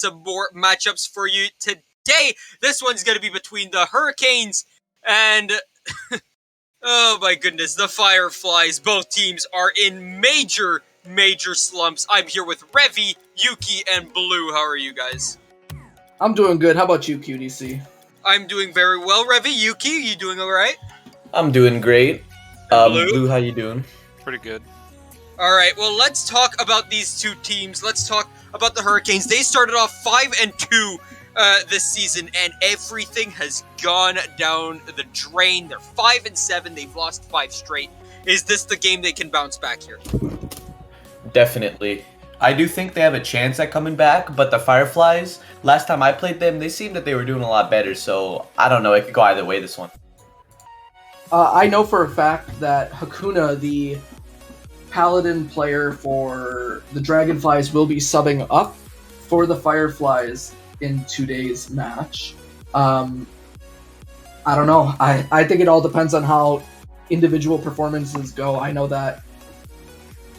some more matchups for you today. This one's going to be between the Hurricanes and, oh my goodness, the Fireflies. Both teams are in major slumps. I'm here with Revy, Yuki, and Blue. How are you guys? I'm doing good. How about you, QDC? I'm doing very well. Revy, Yuki, you doing all right? I'm doing great. Blue? Blue, how you doing? Pretty good. All right, well, let's talk about these two teams. Let's talk about the Hurricanes. They started off 5-2 this season, and everything has gone down the drain. They're 5-7. They've lost 5 straight. Is this the game they can bounce back here? Definitely. I do think they have a chance at coming back, but the Fireflies, last time I played them, they seemed that they were doing a lot better, so I don't know. It could go either way this one. I know for a fact that Hakuna, the Paladin player for the Dragonflies, will be subbing up for the Fireflies in today's match. I don't know. I think it all depends on how individual performances go. I know that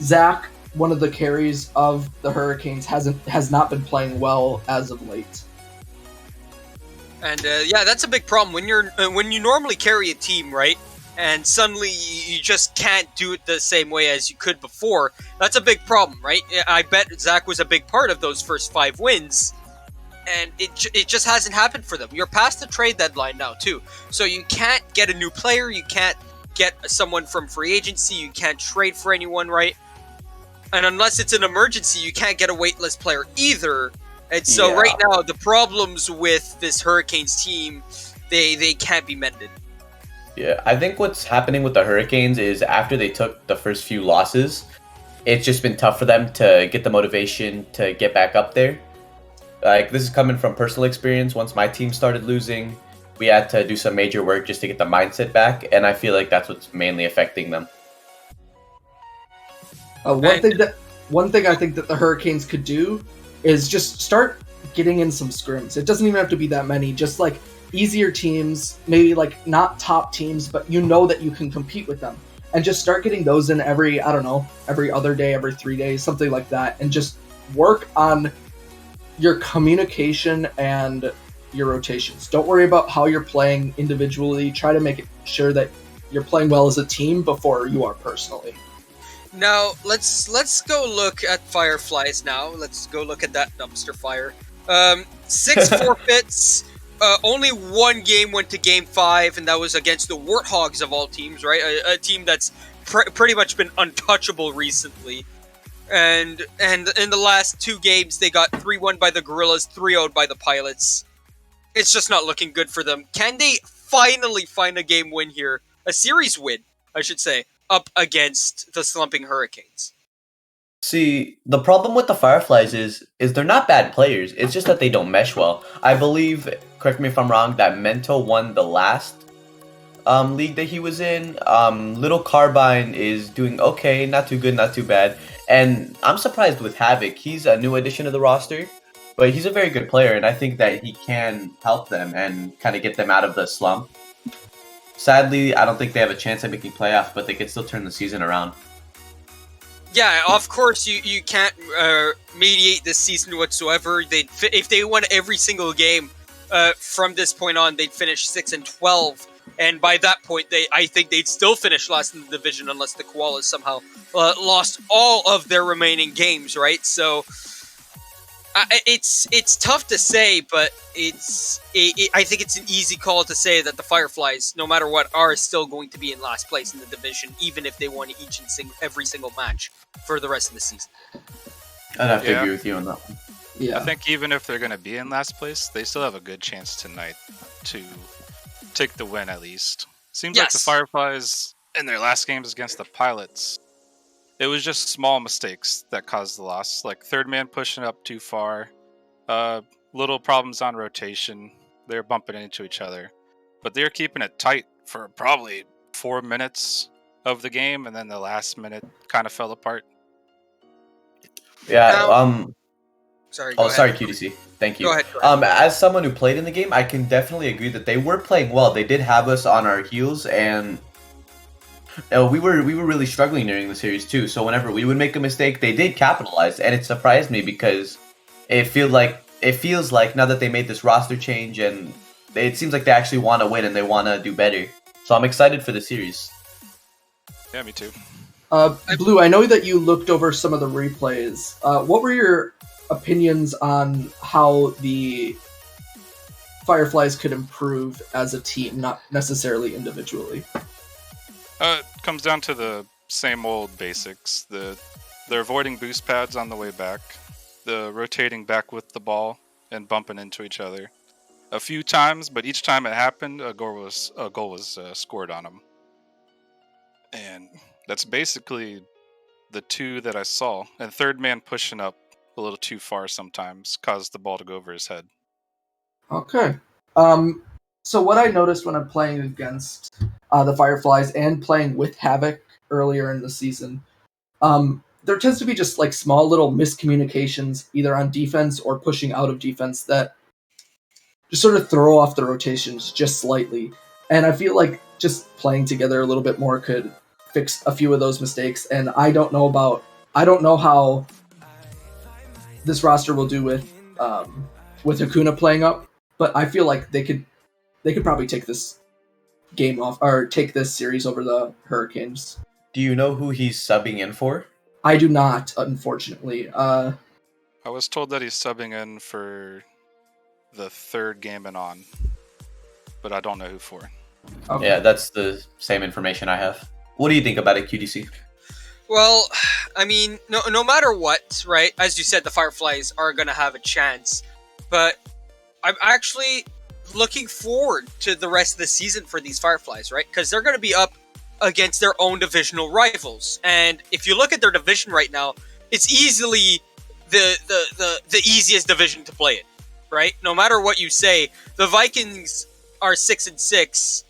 Zach, one of the carries of the Hurricanes, has not been playing well as of late. And yeah, that's a big problem when you normally carry a team, right? And suddenly you just can't do it the same way as you could before. That's a big problem, right? I bet Zach was a big part of those first 5 wins, and it just hasn't happened for them. You're past the trade deadline now too, so you can't get a new player, you can't get someone from free agency, you can't trade for anyone, right? And unless it's an emergency, you can't get a waitlist player either. And so right now, the problems with this Hurricanes team, they can't be mended. Yeah, I think what's happening with the Hurricanes is after they took the first few losses, it's just been tough for them to get the motivation to get back up there. Like, this is coming from personal experience. Once my team started losing, we had to do some major work just to get the mindset back, and I feel like that's what's mainly affecting them. One thing I think that the Hurricanes could do is just start getting in some scrims. It doesn't even have to be that many, just like easier teams, maybe like not top teams, but you know that you can compete with them. And just start getting those in every other day, every 3 days, something like that. And just work on your communication and your rotations. Don't worry about how you're playing individually. Try to make sure that you're playing well as a team before you are personally. Now, let's go look at Fireflies now. Let's go look at that dumpster fire. 6 forfeits. Only 1 game went to Game 5, and that was against the Warthogs of all teams, right? A team that's pretty much been untouchable recently. And in the last 2 games, they got 3-1 by the Gorillas, 3-0 by the Pilots. It's just not looking good for them. Can they finally find a game win here? A series win, I should say, up against the slumping Hurricanes? See, the problem with the Fireflies is they're not bad players. It's just that they don't mesh well. I believe, correct me if I'm wrong, that Mento won the last league that he was in. Little Carbine is doing okay, not too good, not too bad. And I'm surprised with Havoc. He's a new addition to the roster, but he's a very good player, and I think that he can help them and kind of get them out of the slump. Sadly, I don't think they have a chance at making playoffs, but they could still turn the season around. Yeah, of course you can't mediate this season whatsoever. If they won every single game from this point on, they'd finish 6-12, and by that point, I think they'd still finish last in the division unless the Koalas somehow lost all of their remaining games, right? So it's tough to say, but I think it's an easy call to say that the Fireflies, no matter what, are still going to be in last place in the division, even if they won each and every single match for the rest of the season. I'd have to agree with you on that one. Yeah. I think even if they're going to be in last place, they still have a good chance tonight to take the win at least. Seems like the Fireflies in their last games against the Pilots, it was just small mistakes that caused the loss, like third man pushing up too far, little problems on rotation. They're bumping into each other, but they're keeping it tight for probably 4 minutes of the game, and then the last minute kind of fell apart. Yeah. Sorry, QDC. Thank you. Go ahead. As someone who played in the game, I can definitely agree that they were playing well. They did have us on our heels, and we were really struggling during the series too. So whenever we would make a mistake, they did capitalize, and it surprised me because it felt like it feels like now that they made this roster change, and it seems like they actually want to win and they want to do better. So I'm excited for the series. Yeah, me too. Blue, I know that you looked over some of the replays. What were your opinions on how the Fireflies could improve as a team, not necessarily individually? It comes down to the same old basics. They're avoiding boost pads on the way back, the rotating back with the ball and bumping into each other a few times, but each time it happened, a goal was scored on them. And that's basically the two that I saw. And third man pushing up a little too far sometimes caused the ball to go over his head. Okay. So what I noticed when I'm playing against the Fireflies and playing with Havoc earlier in the season, there tends to be just like small little miscommunications either on defense or pushing out of defense that just sort of throw off the rotations just slightly. And I feel like just playing together a little bit more could fix a few of those mistakes. And I don't know how this roster will do with Hakuna playing up, but I feel like they could probably take this game off or take this series over the Hurricanes. Do you know who he's subbing in for? I do not, unfortunately. I was told that he's subbing in for the third game and on, but I don't know who for. Okay. Yeah, that's the same information I have. What do you think about it, QDC? Well, I mean, no matter what, right? As you said, the Fireflies are going to have a chance. But I'm actually looking forward to the rest of the season for these Fireflies, right? Because they're going to be up against their own divisional rivals. And if you look at their division right now, it's easily the easiest division to play in, right? No matter what you say, the Vikings are 6-6.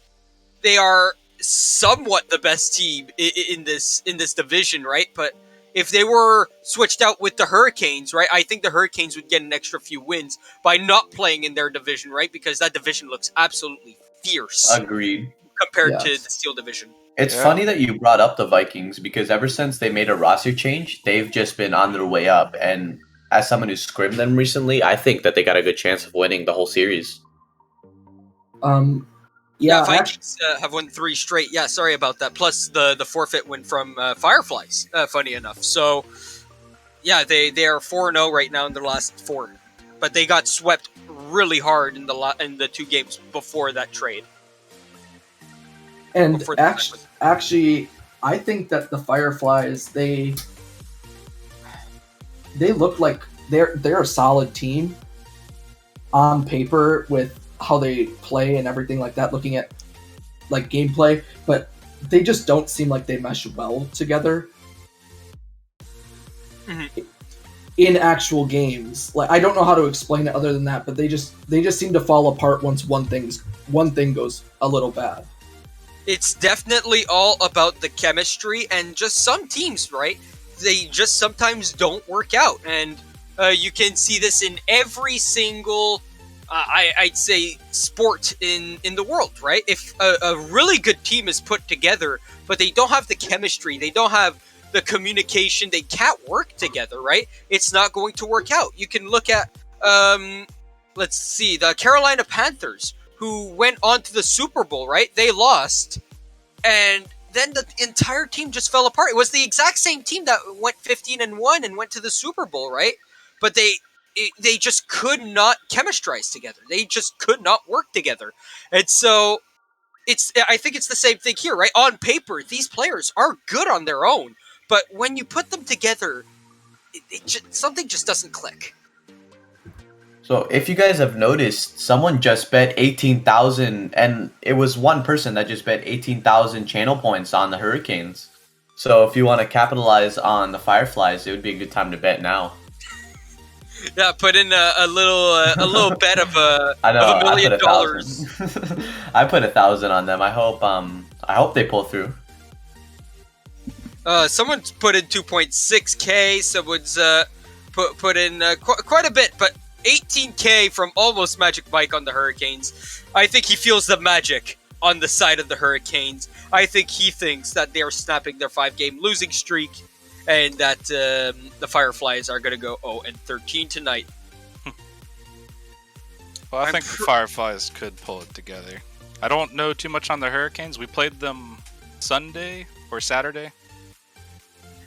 They are somewhat the best team in this division, right? But if they were switched out with the Hurricanes, right, I think the Hurricanes would get an extra few wins by not playing in their division, right? Because that division looks absolutely fierce. Agreed. Compared to the Steel division. It's funny that you brought up the Vikings because ever since they made a roster change, they've just been on their way up. And as someone who's scrimmed them recently, I think that they got a good chance of winning the whole series. Yeah, Vikings have won 3 straight. Yeah, sorry about that. Plus the forfeit win from Fireflies, funny enough. So, yeah, they are 4-0 right now in their last 4. But they got swept really hard in the 2 games before that trade. And actually, I think that the Fireflies, they look like they're a solid team on paper with how they play and everything like that, looking at like gameplay, but they just don't seem like they mesh well together in actual games. Like, I don't know how to explain it other than that, but they just seem to fall apart once one thing goes a little bad. It's definitely all about the chemistry, and just some teams, right? They just sometimes don't work out, and you can see this in every single I'd say sport in the world, right? If a really good team is put together, but they don't have the chemistry, they don't have the communication, they can't work together, right? It's not going to work out. You can look at, let's see, the Carolina Panthers, who went on to the Super Bowl, right? They lost, and then the entire team just fell apart. It was the exact same team that went 15-1 and went to the Super Bowl, right? But they just could not chemistrize together. They just could not work together. And so I think it's the same thing here, right? On paper, these players are good on their own, but when you put them together, something just doesn't click. So if you guys have noticed, someone just bet 18,000, and it was one person that just bet 18,000 channel points on the Hurricanes. So if you want to capitalize on the Fireflies, it would be a good time to bet now. Yeah, put in a little bet of $1 million. I put 1,000 on them. I hope they pull through. Someone's put in 2.6K. Someone's put in quite a bit, but 18K from Almost Magic Mike on the Hurricanes. I think he feels the magic on the side of the Hurricanes. I think he thinks that they are snapping their 5-game losing streak, and that the Fireflies are going to go 0-13 tonight. Well, I think the Fireflies could pull it together. I don't know too much on the Hurricanes. We played them Sunday or Saturday.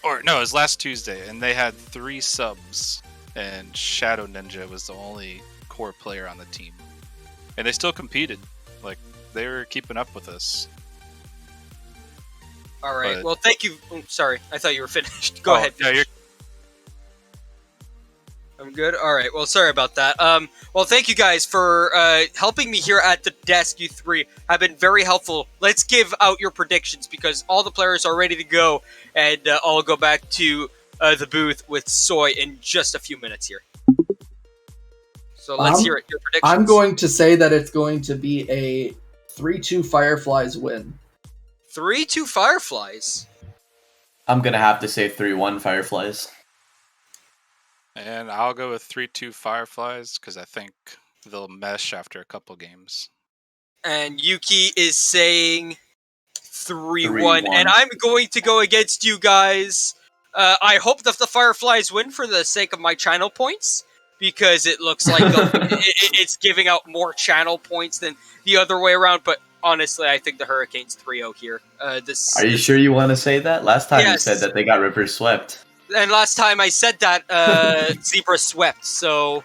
Or, no, it was last Tuesday, and they had 3 subs, and Shadow Ninja was the only core player on the team. And they still competed. Like, they were keeping up with us. All right. Well, thank you. Oh, sorry. I thought you were finished. Go ahead. Yeah, I'm good. All right. Well, sorry about that. Well, thank you guys for helping me here at the desk. You 3 have been very helpful. Let's give out your predictions because all the players are ready to go, and I'll go back to the booth with Soy in just a few minutes here. So let's hear it. Your predictions. I'm going to say that it's going to be a 3-2 Fireflies win. 3-2 Fireflies. I'm gonna have to say 3-1 Fireflies. And I'll go with 3-2 Fireflies because I think they'll mesh after a couple games. And Yuki is saying 3-1. And I'm going to go against you guys. I hope that the Fireflies win for the sake of my channel points. Because it looks like it's giving out more channel points than the other way around. But honestly, I think the Hurricanes 3-0 here. Are you sure you want to say that? Last time you said that they got Ripper swept. And last time I said that, Zebra swept, so...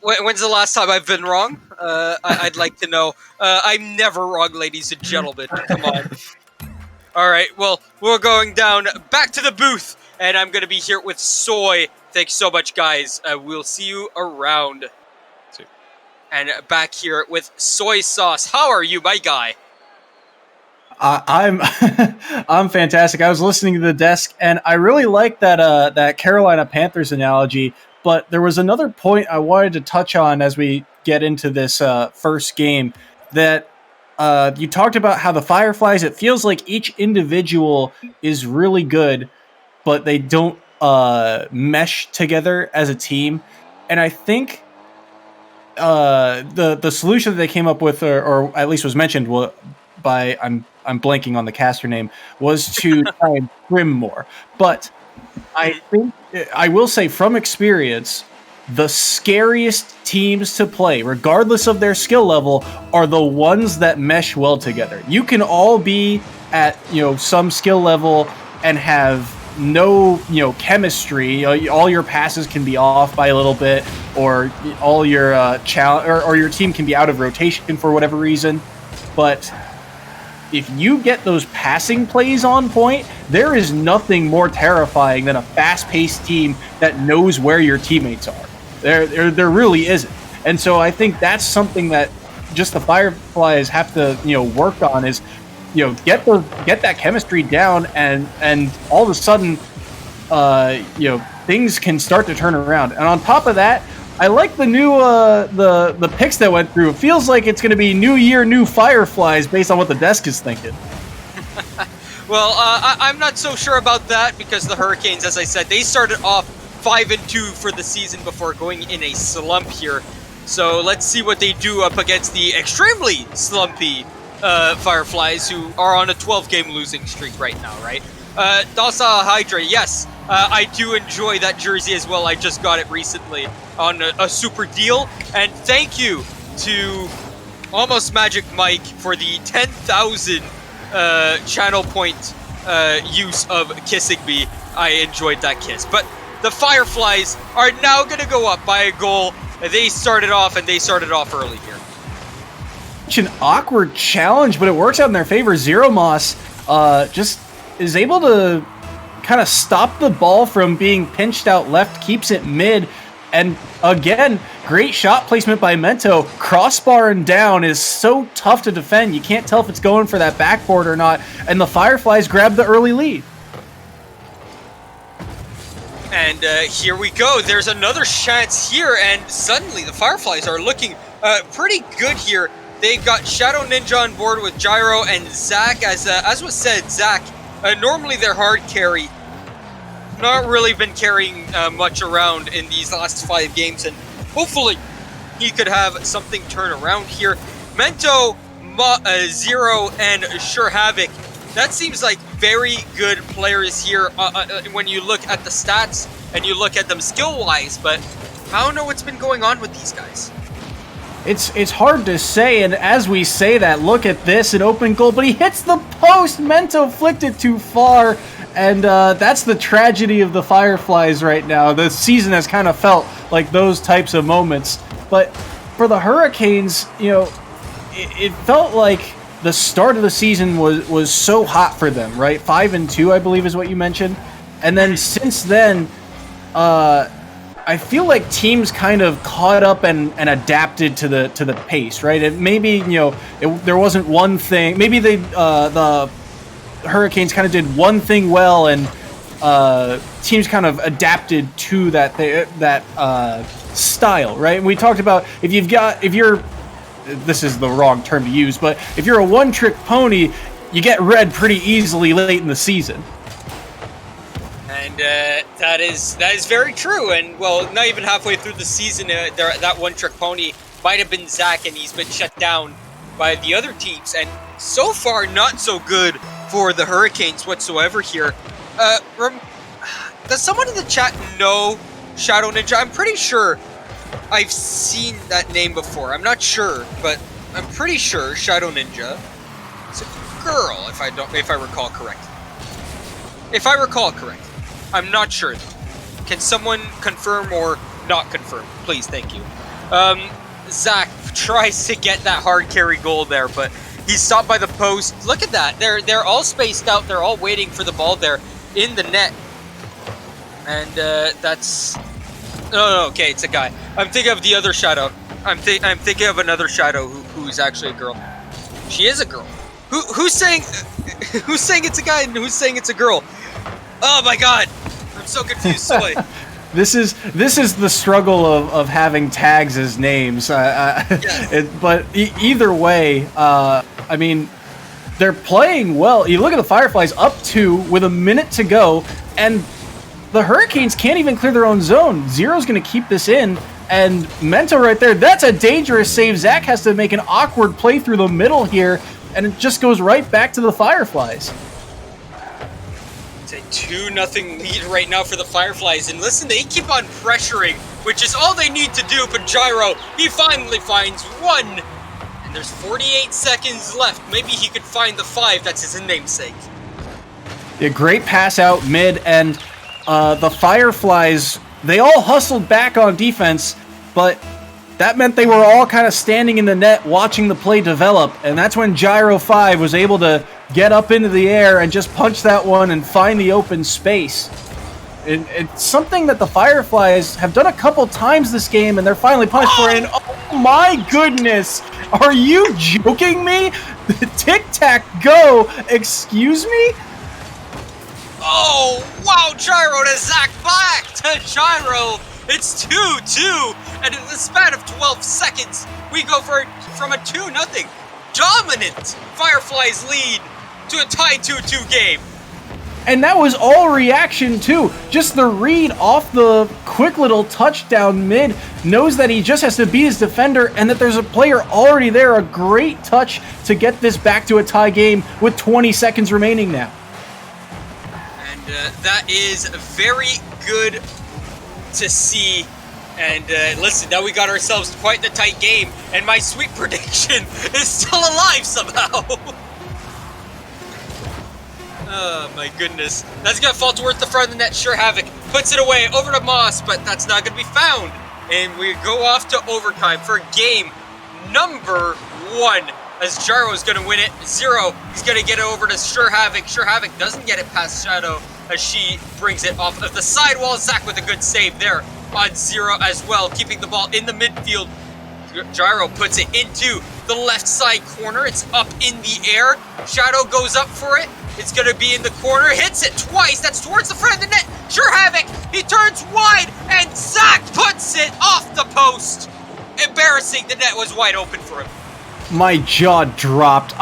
When's the last time I've been wrong? I'd like to know. I'm never wrong, ladies and gentlemen. Come on. Alright, well, we're going down back to the booth, and I'm going to be here with Soy. Thanks so much, guys. We'll see you around. And back here with Soy Sauce. How are you, my guy? I'm I'm fantastic. I was listening to the desk, and I really like that that Carolina Panthers analogy. But there was another point I wanted to touch on as we get into this first game. That you talked about how the Fireflies. It feels like each individual is really good, but they don't mesh together as a team. And I think the solution that they came up with, or at least was mentioned, by I'm blanking on the caster name, was to try and trim more. But I think I will say from experience, the scariest teams to play, regardless of their skill level, are the ones that mesh well together. You can all be at some skill level and have no chemistry. All your passes can be off by a little bit, or all your or your team can be out of rotation for whatever reason. But if you get those passing plays on point, there is nothing more terrifying than a fast-paced team that knows where your teammates are. There really isn't. And so I think that's something that just the Fireflies have to work on, is get that chemistry down, and all of a sudden things can start to turn around. And on top of that, I like the new the picks that went through. It feels like it's going to be new year, new Fireflies based on what the desk is thinking. Well, I'm not so sure about that, because the Hurricanes, as I said, they started off 5-2 for the season before going in a slump here. So let's see what they do up against the extremely slumpy Fireflies, who are on a 12-game losing streak right now, right? Docile Hydra, yes, I do enjoy that jersey as well. I just got it recently on a super deal. And thank you to Almost Magic Mike for the 10,000 channel point use of kissing me. I enjoyed that kiss. But the Fireflies are now going to go up by a goal. They started off early here. Such an awkward challenge, but it works out in their favor. Zero Moss just is able to kind of stop the ball from being pinched out left, keeps it mid, and again, great shot placement by Mento. Crossbar and down is so tough to defend. You can't tell if it's going for that backboard or not, and the Fireflies grab the early lead. And here we go. There's another chance here, and suddenly the Fireflies are looking pretty good here. They've got Shadow Ninja on board with Gyro and Zach. As was said, Zach, normally their hard carry, not really been carrying much around in these last 5 games, and hopefully he could have something turn around here. Mento, Zero, and Sure Havoc, that seems like very good players here when you look at the stats and you look at them skill-wise, but I don't know what's been going on with these guys. It's hard to say, and as we say that, look at this, an open goal, but he hits the post. Mento flicked it too far, and that's the tragedy of the Fireflies right now. The season has kind of felt like those types of moments, but for the Hurricanes, it felt like the start of the season was so hot for them, right? 5-2, I believe, is what you mentioned, and then since then, I feel like teams kind of caught up and adapted to the pace, right? And maybe there wasn't one thing. Maybe the Hurricanes kind of did one thing well, and teams kind of adapted to that style, right? And we talked about if you're this is the wrong term to use, but if you're a one-trick pony, you get red pretty easily late in the season. And that is very true. And, well, not even halfway through the season, that one-trick pony might have been Zach, and he's been shut down by the other teams. And so far, not so good for the Hurricanes whatsoever here. Does someone in the chat know Shadow Ninja? I'm pretty sure I've seen that name before. I'm not sure, but I'm pretty sure Shadow Ninja is a girl, if I recall correctly. If I recall correctly. I'm not sure. Can someone confirm or not confirm? Please, thank you. Zach tries to get that hard carry goal there, but he's stopped by the post. Look at that. They're all spaced out. They're all waiting for the ball there in the net. And that's... No, okay, it's a guy. I'm thinking of the other Shadow. I'm thinking of another Shadow who's actually a girl. She is a girl. Who's saying it's a guy and who's saying it's a girl? Oh my god! I'm so confused, Soy. This is the struggle of having tags as names. Yes. But either way, I mean, they're playing well. You look at the Fireflies up 2 with a minute to go, and the Hurricanes can't even clear their own zone. Zero's going to keep this in, and Mento right there, that's a dangerous save. Zach has to make an awkward play through the middle here, and it just goes right back to the Fireflies. It's a 2-0 lead right now for the Fireflies, and listen, they keep on pressuring, which is all they need to do, but Gyro, he finally finds one, and there's 48 seconds left. Maybe he could find the 5, that's his namesake. A great pass out mid, and the Fireflies, they all hustled back on defense, but that meant they were all kind of standing in the net watching the play develop, and that's when Gyro 5 was able to get up into the air and just punch that one and find the open space. It's something that the Fireflies have done a couple times this game, and they're finally punished for it. And oh my goodness! Are you joking me? Tic-tac-go! Excuse me? Oh, wow, Gyro to Zach, back to Gyro. It's 2-2, and in the span of 12 seconds, we go from a 2-0 dominant Fireflies lead to a tie 2-2 game. And that was all reaction too. Just the read off the quick little touchdown mid, knows that he just has to beat his defender and that there's a player already there. A great touch to get this back to a tie game with 20 seconds remaining now. And that is very good to see. And listen, now we got ourselves quite the tight game, and my sweet prediction is still alive somehow. Oh my goodness. That's gonna fall towards the front of the net. Sure Havoc puts it away over to Moss, but that's not gonna be found. And we go off to overtime for game number 1. As Gyro is gonna win it. Zero, he's gonna get it over to Sure Havoc. Sure Havoc doesn't get it past Shadow as she brings it off of the sidewall. Zach with a good save there on Zero as well, keeping the ball in the midfield. Gyro puts it into the left side corner. It's up in the air. Shadow goes up for it. It's going to be in the corner. Hits it twice. That's towards the front of the net. Sure Havoc. He turns wide, and Zach puts it off the post. Embarrassing. The net was wide open for him. My jaw dropped.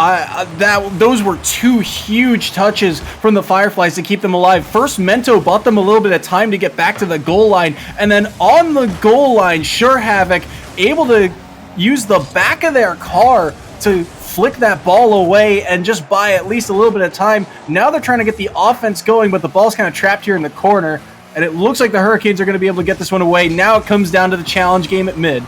Those were 2 huge touches from the Fireflies to keep them alive. First, Mento bought them a little bit of time to get back to the goal line, and then on the goal line, Sure Havoc able to use the back of their car to flick that ball away and just buy at least a little bit of time. Now they're trying to get the offense going, but the ball's kind of trapped here in the corner. and it looks like the Hurricanes are going to be able to get this one away. Now it comes down to the challenge game at mid.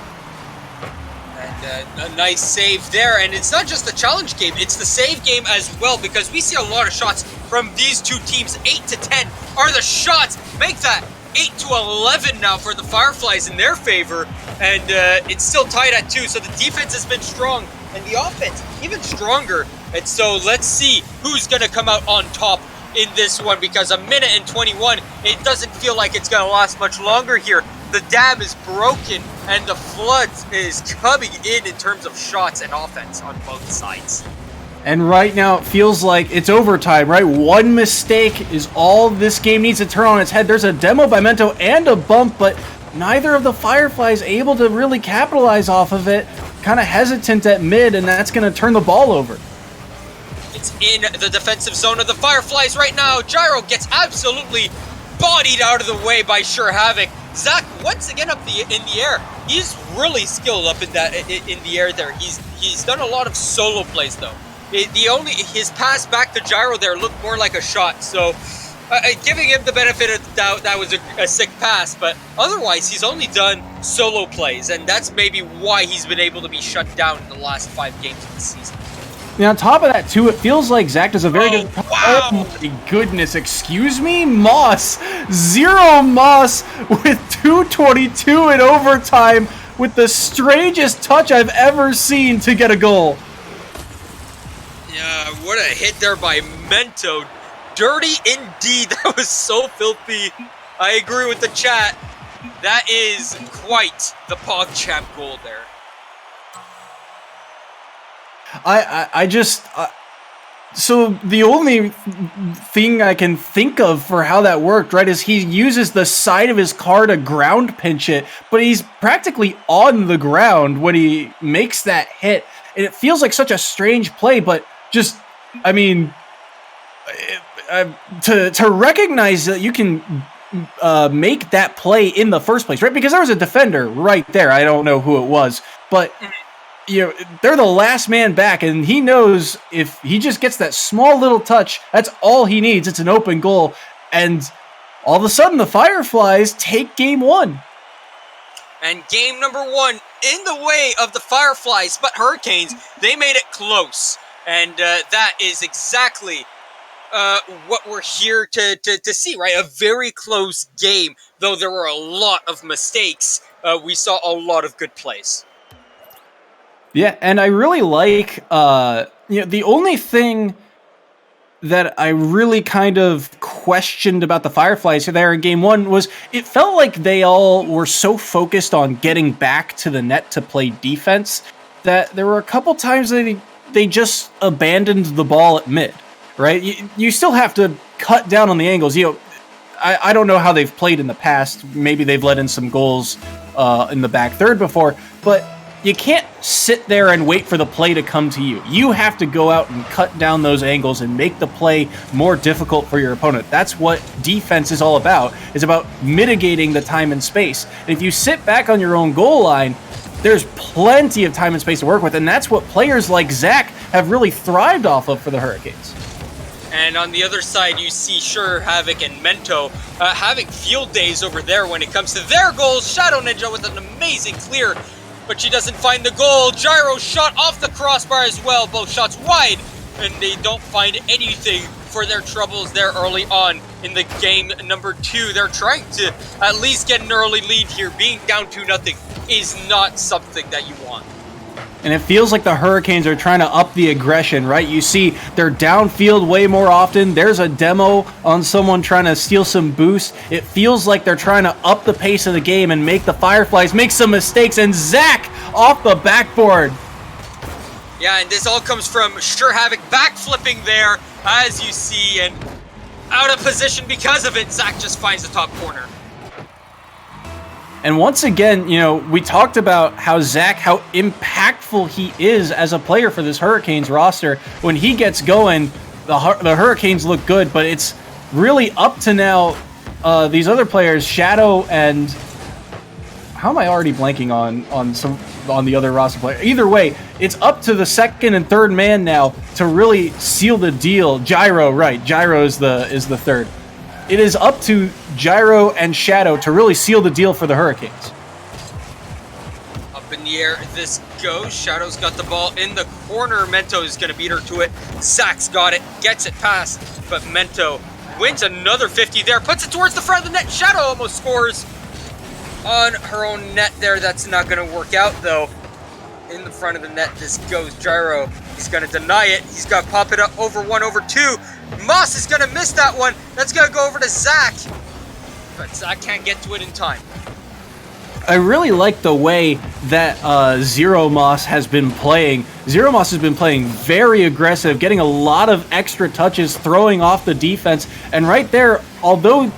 And a nice save there, and it's not just the challenge game, it's the save game as well, because we see a lot of shots from these two teams. 8 to 10 are the shots. Make that 8 to 11 now for the Fireflies in their favor, and it's still tied at 2, so the defense has been strong, and the offense even stronger. And so let's see who's going to come out on top in this one, because a minute and 21, it doesn't feel like it's going to last much longer here. The dam is broken, and the flood is coming in terms of shots and offense on both sides. And right now it feels like it's overtime, right? One mistake is all this game needs to turn on its head. There's a demo by Mento and a bump, but neither of the Fireflies able to really capitalize off of it. Kind of hesitant at mid, and that's going to turn the ball over. It's in the defensive zone of the Fireflies right now. Gyro gets absolutely bodied out of the way by Sure Havoc. Zach once again up in the air. He's really skilled up in the air there. He's done a lot of solo plays though. His pass back to Gyro there looked more like a shot. So giving him the benefit of the doubt, that was a sick pass. But otherwise, he's only done solo plays, and that's maybe why he's been able to be shut down in the last 5 games of the season. Now, on top of that, too, it feels like Zach does a very good... Wow. Oh, my goodness. Excuse me? Moss. 0 Moss with 2:22 in overtime with the strangest touch I've ever seen to get a goal. Yeah, what a hit there by Mento. Dirty indeed. That was so filthy. I agree with the chat. That is quite the PogChamp goal there. So the only thing I can think of for how that worked, right, is he uses the side of his car to ground pinch it, but he's practically on the ground when he makes that hit. And it feels like such a strange play, but just, I mean, to recognize that you can make that play in the first place, right? Because there was a defender right there. I don't know who it was, but you know, they're the last man back, and he knows if he just gets that small little touch, that's all he needs. It's an open goal, and all of a sudden the Fireflies take game 1. And game number 1 in the way of the Fireflies, but Hurricanes, they made it close. And that is exactly what we're here to see, right? A very close game, though there were a lot of mistakes. We saw a lot of good plays. Yeah, and I really like, the only thing that I really kind of questioned about the Fireflies there in game 1 was it felt like they all were so focused on getting back to the net to play defense that there were a couple times they just abandoned the ball at mid, right? You still have to cut down on the angles. You know, I don't know how they've played in the past. Maybe they've let in some goals in the back third before, but you can't sit there and wait for the play to come to you. You have to go out and cut down those angles and make the play more difficult for your opponent. That's what defense is all about. It's about mitigating the time and space. And if you sit back on your own goal line, there's plenty of time and space to work with, and that's what players like Zach have really thrived off of for the Hurricanes. And on the other side, you see Sure Havoc and Mento having field days over there when it comes to their goals. Shadow Ninja with an amazing clear, but she doesn't find the goal. Gyro shot off the crossbar as well. Both shots wide, and they don't find anything for their troubles there early on in the game number 2. They're trying to at least get an early lead here. Being down 2-0 is not something that you want. And it feels like the Hurricanes are trying to up the aggression, right? You see they're downfield way more often. There's a demo on someone trying to steal some boost. It feels like they're trying to up the pace of the game and make the Fireflies make some mistakes. And Zach off the backboard. Yeah, and this all comes from Sure Havoc backflipping there, as you see, and out of position because of it. Zach just finds the top corner. And once again, you know, we talked about how impactful he is as a player for this Hurricanes roster. When he gets going, the Hurricanes look good, but it's really up to now these other players, Shadow and... How am I already blanking on the other roster player? Either way, it's up to the second and third man now to really seal the deal. Gyro, right. Gyro is the third. it is up to Gyro and Shadow to really seal the deal for the Hurricanes. Up in the air, this goes. Shadow's got the ball in the corner. Mento is going to beat her to it. Zach's got it, gets it past, but Mento wins another 50 there, puts it towards the front of the net. Shadow almost scores on her own net there. That's not going to work out, though. In the front of the net, this goes. Gyro, he's going to deny it. He's got to pop it up over 1 over 2. Moss is going to miss that one. That's going to go over to Zach, but Zach can't get to it in time. I really like the way that Zero Moss has been playing. Zero Moss has been playing very aggressive, getting a lot of extra touches, throwing off the defense. And right there, although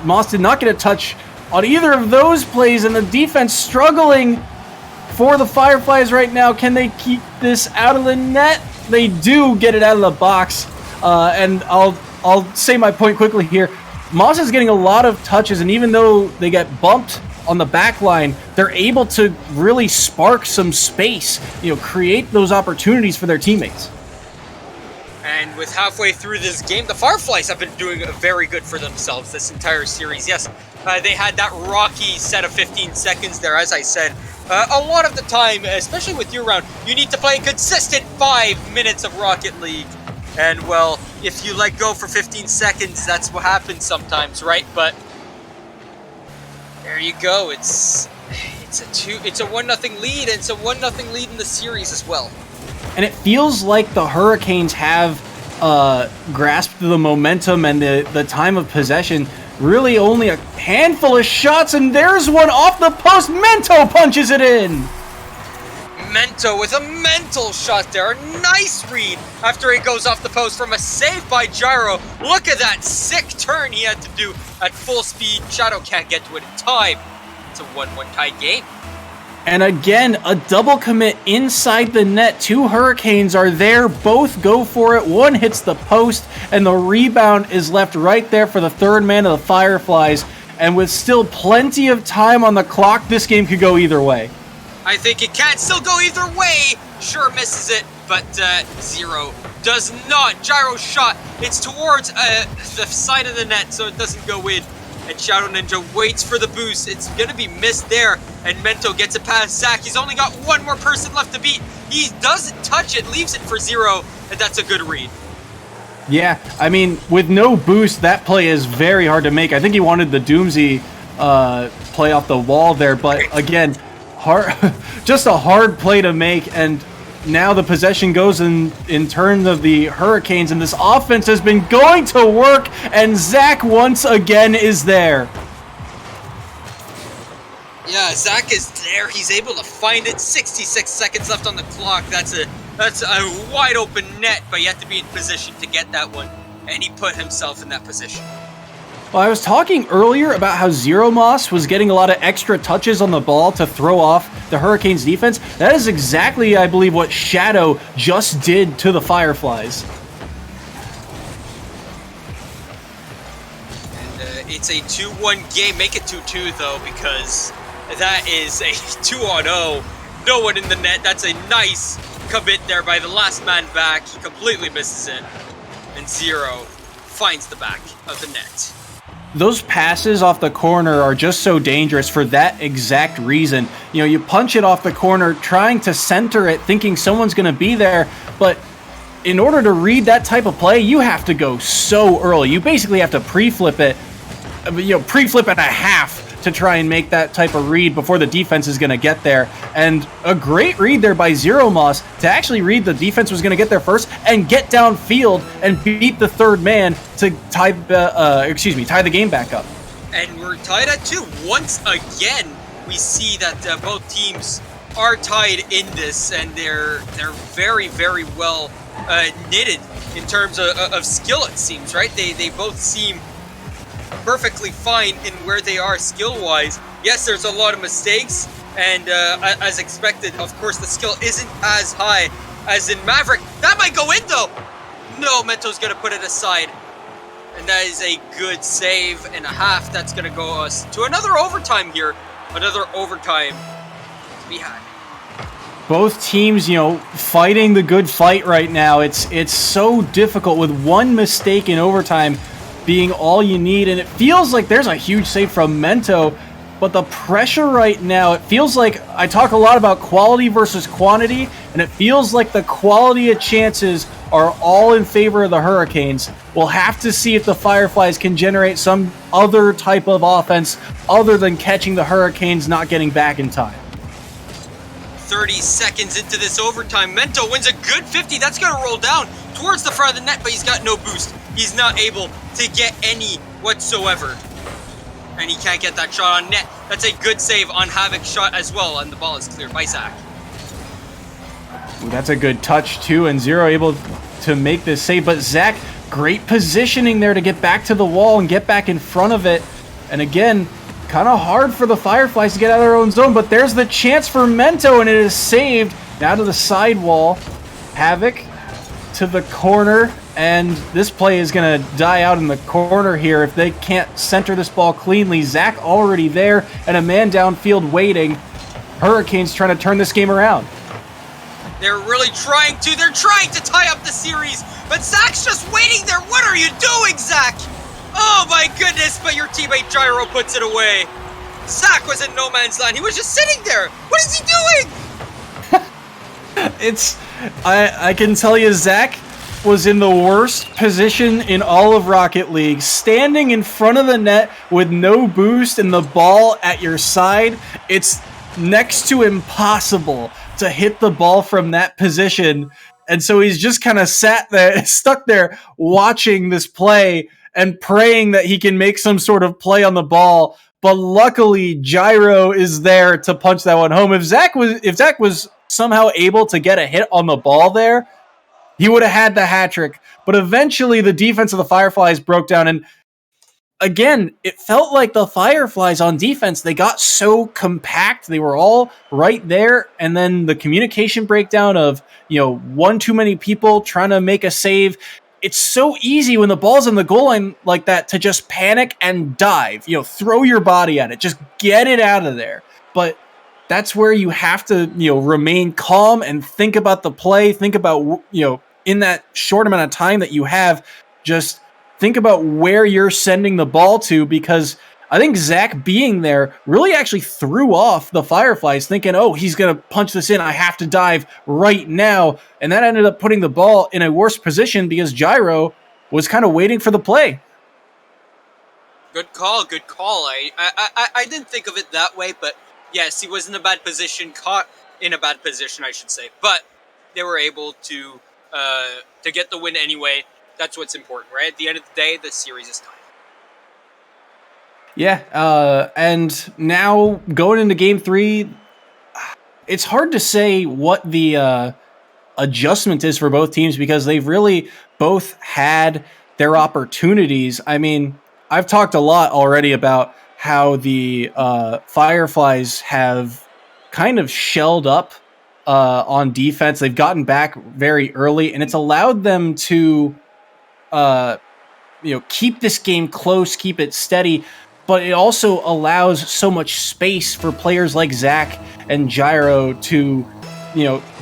Moss did not get a touch on either of those plays, and the defense struggling for the Fireflies right now, can they keep this out of the net? They do get it out of the box. And I'll say my point quickly here. Moss is getting a lot of touches, and even though they get bumped on the back line, they're able to really spark some space, create those opportunities for their teammates. And with halfway through this game, the Fireflies have been doing very good for themselves this entire series. Yes, they had that rocky set of 15 seconds there, as I said. A lot of the time, especially with year-round, you need to play a consistent 5 minutes of Rocket League. And, well, if you let go for 15 seconds, that's what happens sometimes, right? But there you go. It's a 1-0 lead, and it's a 1-0 lead in the series as well. And it feels like the Hurricanes have grasped the momentum and the time of possession. Really only a handful of shots, and there's one off the post. Mento punches it in. Mento with a mental shot there. A nice read after it goes off the post from a save by Gyro. Look at that sick turn he had to do at full speed. Shadow can't get to it in time. It's a 1-1 tie game. And again, a double commit inside the net. 2 Hurricanes are there. Both go for it. One hits the post, and the rebound is left right there for the third man of the Fireflies. And with still plenty of time on the clock, this game could go either way. I think it can still go either way. Sure misses it, but Zero does not. Gyro's shot, it's towards the side of the net, so it doesn't go in. And Shadow Ninja waits for the boost. It's going to be missed there, and Mento gets it past Zach. He's only got one more person left to beat. He doesn't touch it, leaves it for Zero, and that's a good read. Yeah, I mean, with no boost, that play is very hard to make. I think he wanted the Doomsy play off the wall there, but again, just a hard play to make, and now the possession goes in terms of the Hurricanes, and this offense has been going to work, and Zach once again is there. Yeah, Zach is there. He's able to find it. 66 seconds left on the clock. That's a wide open net, but you have to be in position to get that one, and he put himself in that position. Well, I was talking earlier about how Zero Moss was getting a lot of extra touches on the ball to throw off the Hurricanes defense. That is exactly, I believe, what Shadow just did to the Fireflies. And it's a 2-1 game. Make it 2-2, though, because that is a 2-on-0. No one in the net. That's a nice commit there by the last man back. He completely misses it. And Zero finds the back of the net. Those passes off the corner are just so dangerous for that exact reason. You punch it off the corner, trying to center it, thinking someone's going to be there, but in order to read that type of play, you have to go so early. You basically have to pre-flip it, pre-flip it a half to try and make that type of read before the defense is going to get there. And a great read there by Zero Moss to actually read the defense was going to get there first and get downfield and beat the third man to tie the game back up. And we're tied at 2. Once again, we see that both teams are tied in this, and they're very, very well knitted in terms of skill, it seems, right? They both seem perfectly fine in where they are skill-wise. Yes, there's a lot of mistakes, and as expected, of course, the skill isn't as high as in Maverick. That might go in, though! No, Mento's going to put it aside. And that is a good save and a half. That's going to go us to another overtime here. Another overtime to be had. Both teams, fighting the good fight right now. It's so difficult with one mistake in overtime. being all you need, and it feels like there's a huge save from Mento, but the pressure right now, it feels like I talk a lot about quality versus quantity, and it feels like the quality of chances are all in favor of the Hurricanes. We'll have to see if the Fireflies can generate some other type of offense other than catching the Hurricanes not getting back in time. 30 seconds into this overtime, Mento wins a good 50. That's going to roll down towards the front of the net, but he's got no boost. He's not able to get any whatsoever. And he can't get that shot on net. That's a good save on Havoc's shot as well, and the ball is cleared by Zach. Ooh, that's a good touch too, and Zero able to make this save, but Zach, great positioning there to get back to the wall and get back in front of it. And again, kind of hard for the Fireflies to get out of their own zone, but there's the chance for Mento, and it is saved. Now to the sidewall. Havoc to the corner, and this play is going to die out in the corner here if they can't center this ball cleanly. Zach already there, and a man downfield waiting. Hurricanes trying to turn this game around. They're really trying to. They're trying to tie up the series, but Zach's just waiting there. What are you doing, Zach? Oh my goodness, but your teammate Gyro puts it away. Zach was in no man's land. He was just sitting there. What is he doing? I can tell you, Zach was in the worst position in all of Rocket League, standing in front of the net with no boost and the ball at your side. It's next to impossible to hit the ball from that position, and so he's just kind of stuck there watching this play and praying that he can make some sort of play on the ball. But luckily, Gyro is there to punch that one home. If Zach was somehow able to get a hit on the ball there, he would have had the hat trick. But eventually, the defense of the Fireflies broke down, and again, it felt like the Fireflies on defense, they got so compact. They were all right there, and then the communication breakdown of, one too many people trying to make a save. It's so easy when the ball's in the goal line like that to just panic and dive. Throw your body at it. Just get it out of there. But that's where you have to, remain calm and think about the play. Think about, in that short amount of time that you have, just think about where you're sending the ball to, because I think Zach being there really actually threw off the Fireflies, thinking, oh, he's going to punch this in. I have to dive right now. And that ended up putting the ball in a worse position because Gyro was kind of waiting for the play. Good call. I didn't think of it that way, but yes, he was in a bad position, caught in a bad position, I should say. But they were able to get the win anyway. That's what's important, right? At the end of the day, the series is tied. Yeah, and now going into Game 3, it's hard to say what the adjustment is for both teams because they've really both had their opportunities. I mean, I've talked a lot already about how the Fireflies have kind of shelled up on defense. They've gotten back very early, and it's allowed them to keep this game close, keep it steady, but it also allows so much space for players like Zach and Gyro to,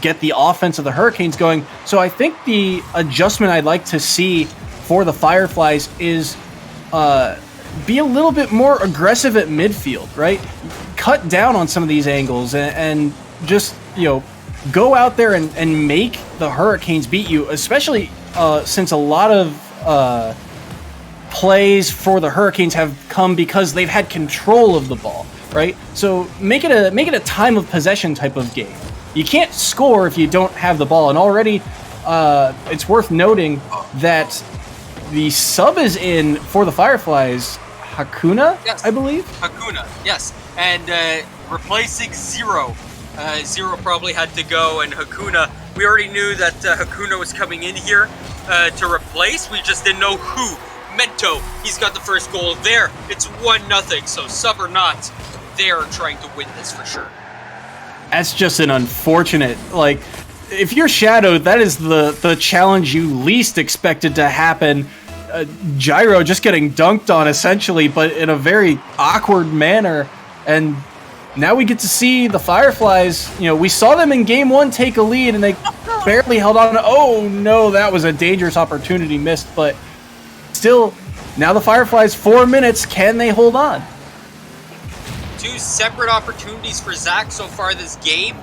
get the offense of the Hurricanes going. So I think the adjustment I'd like to see for the Fireflies is be a little bit more aggressive at midfield, right? Cut down on some of these angles and just, go out there and make the Hurricanes beat you, especially since a lot of plays for the Hurricanes have come because they've had control of the ball, right? So make it a time of possession type of game. You can't score if you don't have the ball, and already it's worth noting that the sub is in for the Fireflies, Hakuna, yes. I believe? Hakuna, yes. And replacing Zero. Zero probably had to go, and Hakuna, we already knew that Hakuna was coming in here to replace. We just didn't know who. Mento, he's got the first goal there. It's 1-0, so sub or not, they're trying to win this for sure. That's just an unfortunate, if you're shadowed, that is the challenge you least expected to happen. Gyro just getting dunked on, essentially, but in a very awkward manner. And now we get to see the Fireflies. We saw them in Game 1 take a lead, and they barely held on. Oh, no, that was a dangerous opportunity missed. But still, Now the Fireflies, 4 minutes. Can they hold on? 2 separate opportunities for Zach so far this game.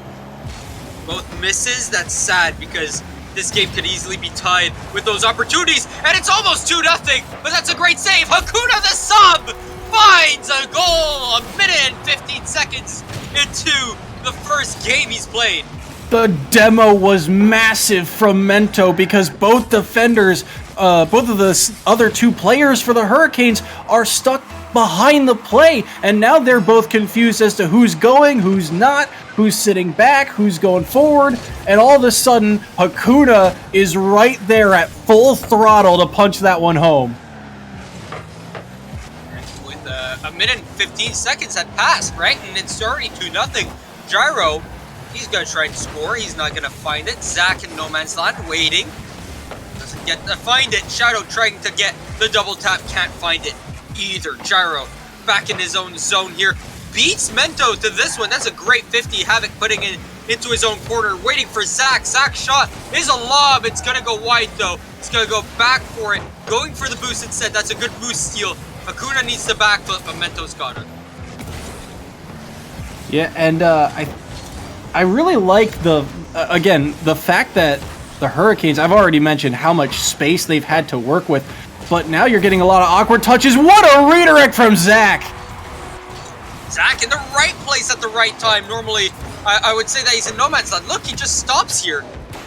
Both misses. That's sad because this game could easily be tied with those opportunities. And it's almost 2-0, but that's a great save. Hakuna the sub finds a goal 1 minute and 15 seconds into the first game he's played. The demo was massive from Mento because both defenders, both of the other 2 players for the Hurricanes are stuck behind the play, and now they're both confused as to who's going, who's not, who's sitting back, who's going forward, and all of a sudden, Hakuna is right there at full throttle to punch that one home. With 1 minute and 15 seconds had passed, right? And it's already 2-0. Gyro, he's going to try and score. He's not going to find it. Zach in no man's land, waiting. Doesn't get to find it. Shadow trying to get the double tap, can't find it either. Gyro back in his own zone here. Beats Mento to this one. That's a great 50. Havoc putting it into his own corner, waiting for Zach. Zach's shot is a lob. It's going to go wide, though. It's going to go back for it. Going for the boost instead. That's a good boost steal. Hakuna needs the back foot, but Mento's got it. Yeah, and I really like the fact that the Hurricanes, I've already mentioned how much space they've had to work with, but now you're getting a lot of awkward touches. What a redirect from Zach! Zach in the right place at the right time. Normally, I would say that he's in no man's land. Look, he just stops here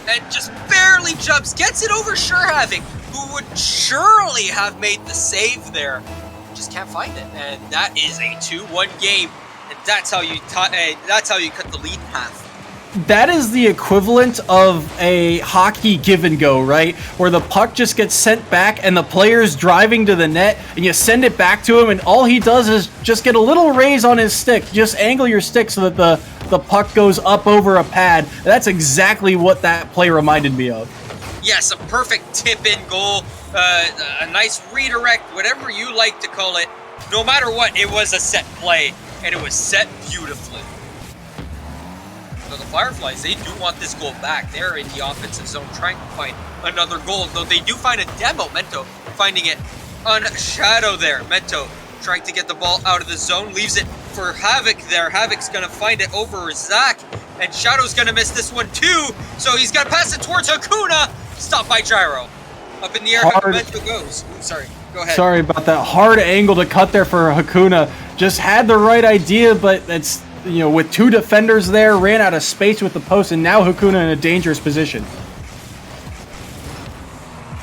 and just barely jumps, gets it over Havoc, who would surely have made the save there. Just can't find it, and that is a 2-1 game, and that's how you cut the lead in half. That is the equivalent of a hockey give and go, right? Where the puck just gets sent back and the player's driving to the net and you send it back to him and all he does is just get a little raise on his stick. Just angle your stick so that the puck goes up over a pad. That's exactly what that play reminded me of. Yes, a perfect tip-in goal, a nice redirect, whatever you like to call it. No matter what, it was a set play, and it was set beautifully. So the Fireflies, they do want this goal back. They're in the offensive zone trying to find another goal, though they do find a demo. Mento finding it on Shadow there. Mento trying to get the ball out of the zone, leaves it for Havoc there. Havoc's going to find it over Zach, and Shadow's going to miss this one too, so he's going to pass it towards Hakuna. Stopped by Gyro. Up in the air, Mento goes. Ooh, sorry, go ahead. Sorry about that. Hard angle to cut there for Hakuna. Just had the right idea, but it's, with 2 defenders there, ran out of space with the post, and now Hakuna in a dangerous position.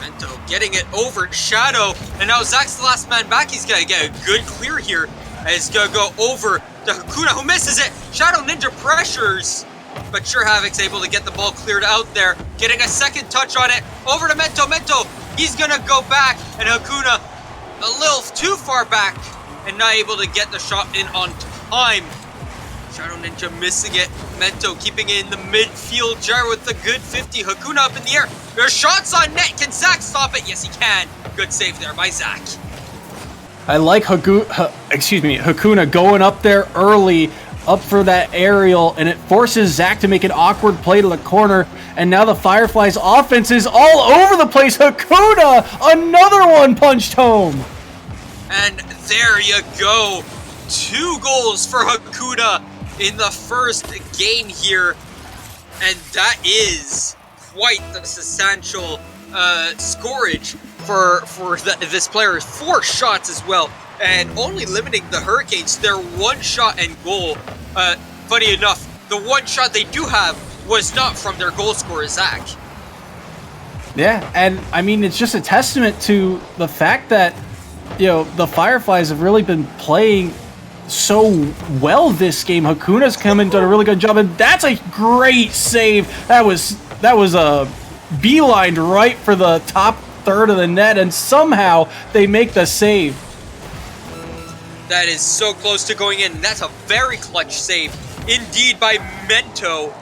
Mento getting it over Shadow, and now Zach's the last man back. He's going to get a good clear here. And it's going to go over to Hakuna, who misses it. Shadow Ninja pressures, but sure Havoc's able to get the ball cleared out there. Getting a second touch on it. Over to Mento. Mento, he's going to go back, and Hakuna a little too far back and not able to get the shot in on time. Shadow Ninja missing it. Mento keeping it in the midfield. Gyro with the good 50. Hakuna up in the air. There's shots on net. Can Zach stop it? Yes, he can. Good save there by Zach. I like Hakuna going up there early, up for that aerial, and it forces Zach to make an awkward play to the corner, and now the Fireflies' offense is all over the place. Hakuna, another one punched home. And there you go. 2 goals for Hakuna in the first game here, and that is quite the substantial scorage for this player. 4 shots as well, and only limiting the Hurricanes their 1 shot and goal. Funny enough, the 1 shot they do have was not from their goal scorer, Zach. Yeah, and I mean, it's just a testament to the fact that the Fireflies have really been playing so well this game. Hakuna's come and done a really good job, and that's a great save. That was a beeline right for the top third of the net, and somehow they make the save. That is so close to going in. That's a very clutch save indeed by Mento.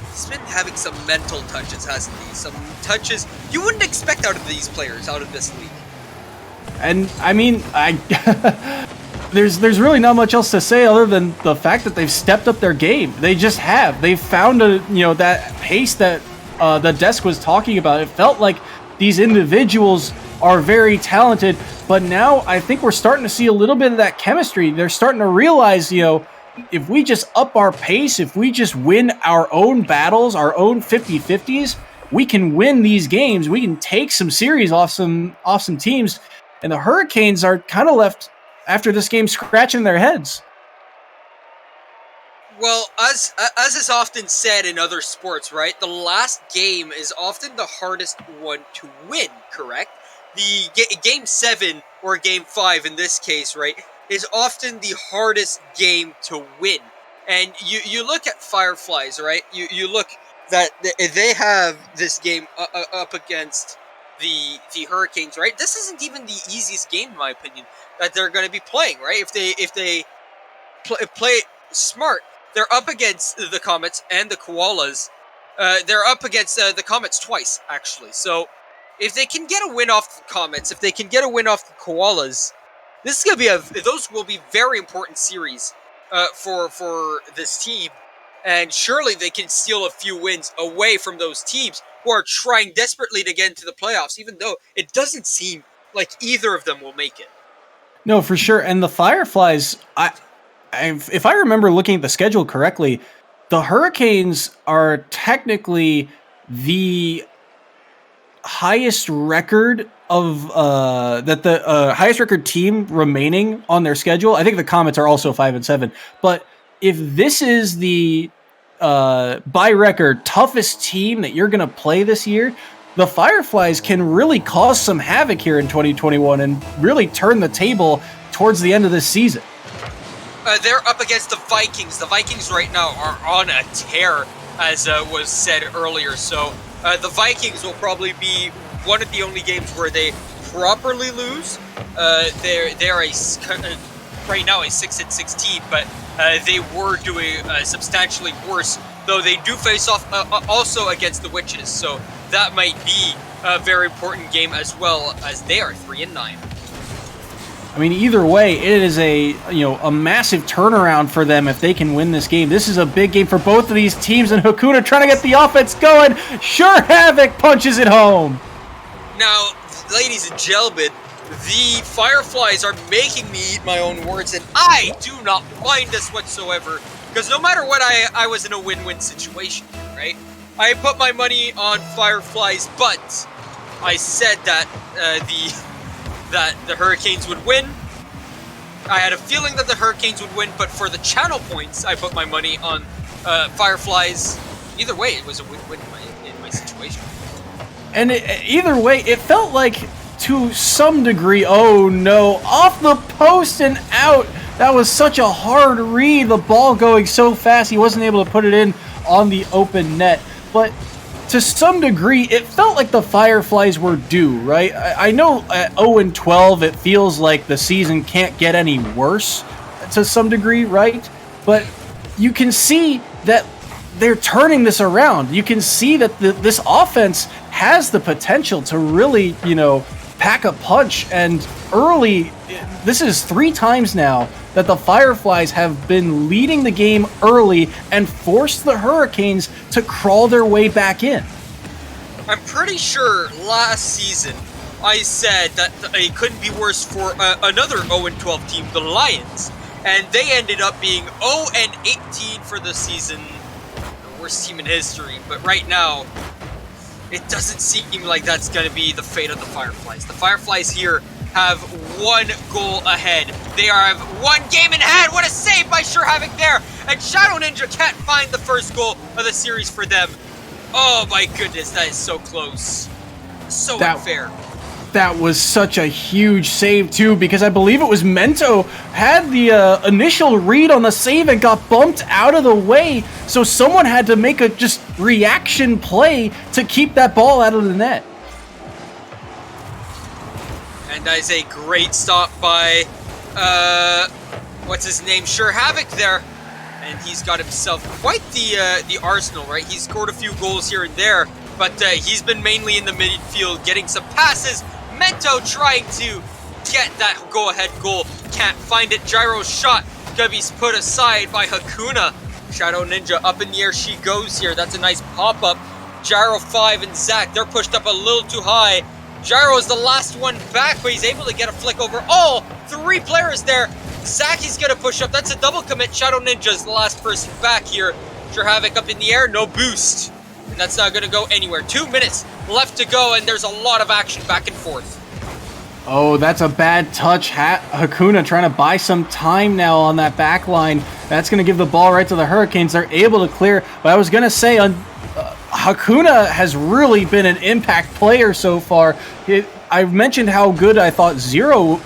He's been having some mental touches, hasn't he? Some touches you wouldn't expect out of these players, out of this league. And I mean, there's really not much else to say other than the fact that they've stepped up their game. They just have. They've found that pace that the desk was talking about. It felt like these individuals are very talented, but now I think we're starting to see a little bit of that chemistry. They're starting to realize, if we just up our pace, if we just win our own battles, our own 50-50s, we can win these games. We can take some series off some teams. And the Hurricanes are kind of left after this game scratching their heads. Well, as is often said in other sports, right? The last game is often the hardest one to win, correct? The game 7 or game 5 in this case, right, is often the hardest game to win. And you look at Fireflies, right? You look that they have this game up against the Hurricanes, right? This isn't even the easiest game, in my opinion, that they're going to be playing, right? If they play it smart, they're up against the Comets and the Koalas. They're up against the Comets twice, actually. So if they can get a win off the Comets, if they can get a win off the Koalas, this is going to be those will be very important series for this team. And surely they can steal a few wins away from those teams who are trying desperately to get into the playoffs, even though it doesn't seem like either of them will make it. No, for sure. And the Fireflies, if I remember looking at the schedule correctly, the Hurricanes are technically the highest record of the highest record team remaining on their schedule. I think the Comets are also 5-7, but if this is the by record toughest team that you're going to play this year, the Fireflies can really cause some havoc here in 2021 and really turn the table towards the end of this season. They're up against the Vikings. The Vikings right now are on a tear, as was said earlier. So the Vikings will probably be one of the only games where they properly lose. They're right now a 6-6 team, but they were doing substantially worse. Though they do face off also against the Witches, so that might be a very important game as well, as they are 3-9. I mean, either way, it is a massive turnaround for them if they can win this game. This is a big game for both of these teams, and Hakuna trying to get the offense going. Sure Havoc punches it home. Now, ladies and gentlemen, the Fireflies are making me eat my own words, and I do not mind this whatsoever, because no matter what, I was in a win-win situation, right? I put my money on Fireflies, but I said that the Hurricanes would win. I had a feeling that the Hurricanes would win, but for the channel points, I put my money on Fireflies. Either way, it was a win-win in my situation. And either way, it felt like, to some degree, oh no, off the post and out. That was such a hard read, the ball going so fast, he wasn't able to put it in on the open net. But to some degree, it felt like the Fireflies were due, right? I know at 0-12, it feels like the season can't get any worse to some degree, right? But you can see that they're turning this around. You can see that this offense has the potential to really, pack a punch. And early, this is 3 times now that the Fireflies have been leading the game early and forced the Hurricanes to crawl their way back in. I'm pretty sure last season I said that it couldn't be worse for another 0-12 team, the Lions, and they ended up being 0-18 for the season, the worst team in history. But right now, it doesn't seem like that's going to be the fate of the Fireflies. The Fireflies here have 1 goal ahead. They have 1 game in hand. What a save by Sure Havoc there. And Shadow Ninja can't find the first goal of the series for them. Oh my goodness, that is so close. So unfair. That was such a huge save too, because I believe it was Mento had the initial read on the save and got bumped out of the way, so someone had to make a just reaction play to keep that ball out of the net. And that is a great stop by what's his name, Sure Havoc there, and he's got himself quite the arsenal, right? He's scored a few goals here and there, but he's been mainly in the midfield getting some passes. Mento trying to get that go-ahead goal. Can't find it. Gyro's shot gonna be put aside by Hakuna. Shadow Ninja up in the air she goes here. That's a nice pop-up. Gyro 5 and Zach, they're pushed up a little too high. Gyro is the last one back, but he's able to get a flick over all 3 players there. Zaki's gonna push up. That's a double commit. Shadow Ninja's the last person back here. Sure Havoc up in the air, no boost. And that's not gonna go anywhere. 2 minutes left to go, and there's a lot of action back and forth. Oh, that's a bad touch. Hakuna trying to buy some time now on that back line. That's going to give the ball right to the Hurricanes. They're able to clear. But I was going to say, Hakuna has really been an impact player so far. I mentioned how good I thought Zero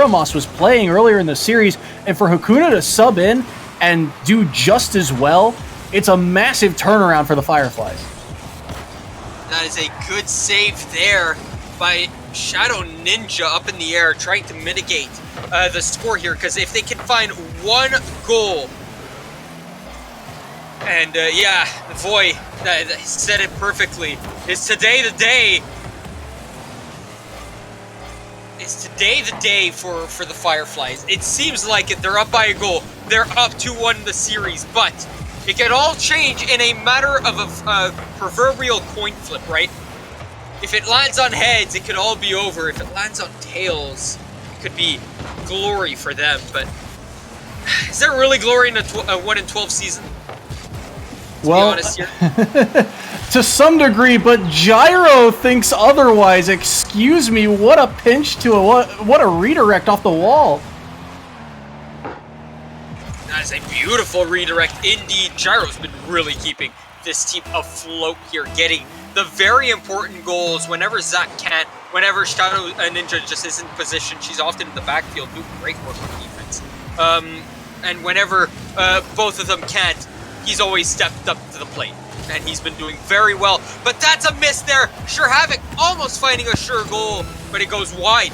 Moss was playing earlier in the series. And for Hakuna to sub in and do just as well, it's a massive turnaround for the Fireflies. That is a good save there by Shadow Ninja up in the air, trying to mitigate the score here, because if they can find 1 goal, and yeah, Voy said it perfectly, is today the day. Is today the day for the Fireflies? It seems like it. They're up by a goal. They're up 2-1 in the series, but it can all change in a matter of a proverbial coin flip, right? If it lands on heads, it could all be over. If it lands on tails, it could be glory for them. But is there really glory in a 1-12 season? To be honest here? To some degree, but Gyro thinks otherwise. Excuse me, what a pinch to what a redirect off the wall. That is a beautiful redirect indeed. Gyro's been really keeping this team afloat here, getting the very important goals whenever Zach can't, whenever Shadow Ninja just isn't in position. She's often in the backfield doing great work on defense. And whenever both of them can't, he's always stepped up to the plate. And he's been doing very well. But that's a miss there. Sure Havoc almost finding a sure goal, but it goes wide.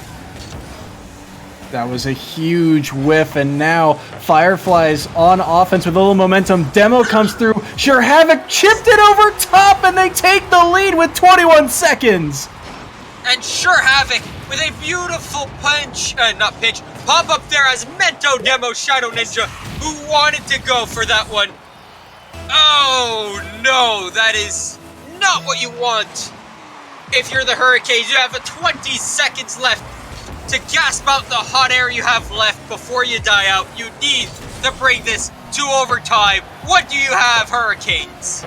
That was a huge whiff, and now Fireflies on offense with a little momentum. Demo comes through. Sure Havoc chipped it over top, and they take the lead with 21 seconds. And Sure Havoc with a beautiful pop up there as Mento Demo Shadow Ninja, who wanted to go for that one. Oh no, that is not what you want. If you're the Hurricanes, you have 20 seconds left to gasp out the hot air you have left before you die out. You need to bring this to overtime. What do you have, Hurricanes?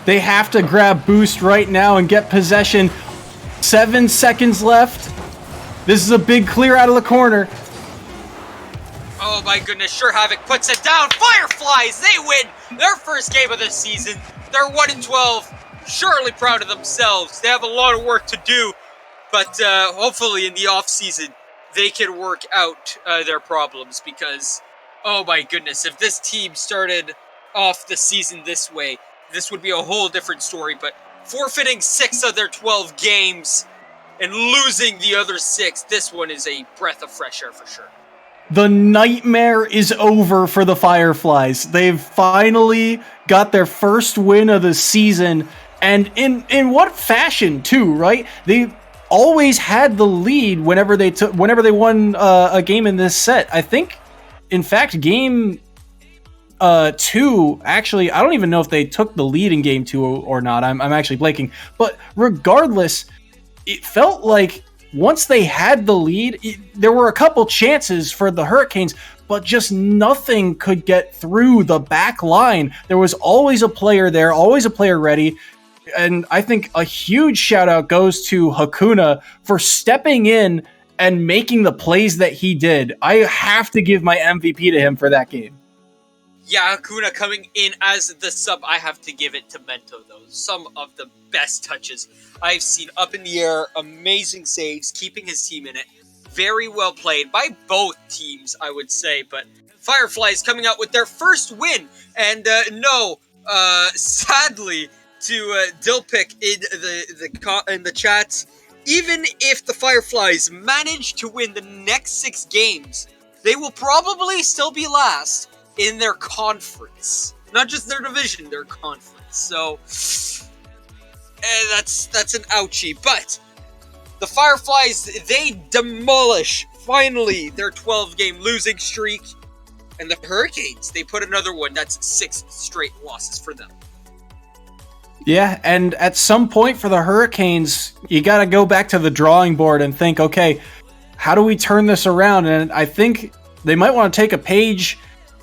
They have to grab boost right now and get possession. 7 seconds left. This is a big clear out of the corner. Oh my goodness, Sure Havoc puts it down. Fireflies, they win their first game of the season. They're 1-12, surely proud of themselves. They have a lot of work to do, but hopefully in the offseason, they can work out their problems, because, oh my goodness, if this team started off the season this way, this would be a whole different story. But forfeiting 6 of their 12 games and losing the other 6, this one is a breath of fresh air for sure. The nightmare is over for the Fireflies. They've finally got their first win of the season, and in what fashion too, right? They always had the lead whenever they won a game in this set. I think, in fact, game 2, actually, I don't even know if they took the lead in game 2 or not. I'm actually blanking. But regardless, it felt like once they had the lead, there were a couple chances for the Hurricanes, but just nothing could get through the back line. There was always a player there, always a player ready. And I think a huge shout out goes to Hakuna for stepping in and making the plays that he did. I have to give my MVP to him for that game. Yeah, Hakuna coming in as the sub. I have to give it to Mento, though. Some of the best touches I've seen up in the air. Amazing saves, keeping his team in it. Very well played by both teams, I would say. But Fireflies coming out with their first win. And sadly, to Dilpick in the chats, even if the Fireflies manage to win the next 6 games, they will probably still be last in their conference. Not just their division, their conference. So, that's an ouchie. But the Fireflies, they demolish, finally, their 12-game losing streak. And the Hurricanes, they put another one. That's 6 straight losses for them. Yeah, and at some point for the Hurricanes, you got to go back to the drawing board and think, okay, how do we turn this around? And I think they might want to take a page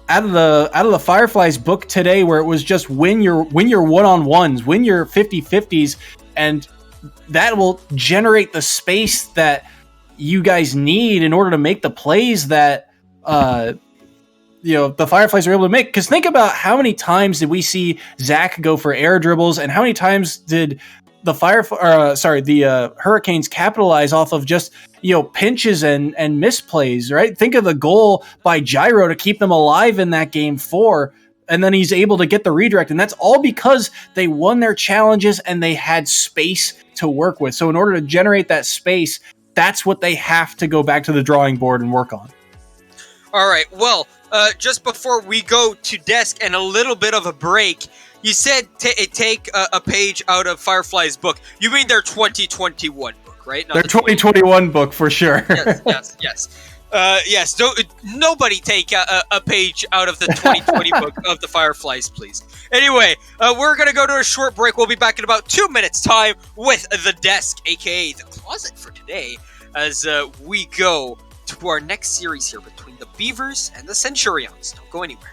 out of the Fireflies book today, where it was just win your one-on-ones, win your 50-50s, and that will generate the space that you guys need in order to make the plays that the Fireflies are able to make. Because think about how many times did we see Zach go for air dribbles, and how many times did the Hurricanes capitalize off of just pinches and misplays, right? Think of the goal by Gyro to keep them alive in that game 4, and then he's able to get the redirect, and that's all because they won their challenges and they had space to work with. So in order to generate that space, that's what they have to go back to the drawing board and work on. All right, well, just before we go to desk and a little bit of a break, you said take a page out of Firefly's book. You mean their 2021 book, right? Not their 2021 book, for sure. Yes. Nobody take a page out of the 2020 book of the Fireflies, please. Anyway, we're going to go to a short break. We'll be back in about 2 minutes' time with the desk, a.k.a. the closet for today, as we go to our next series here between the Beavers and the Centurions. Don't go anywhere.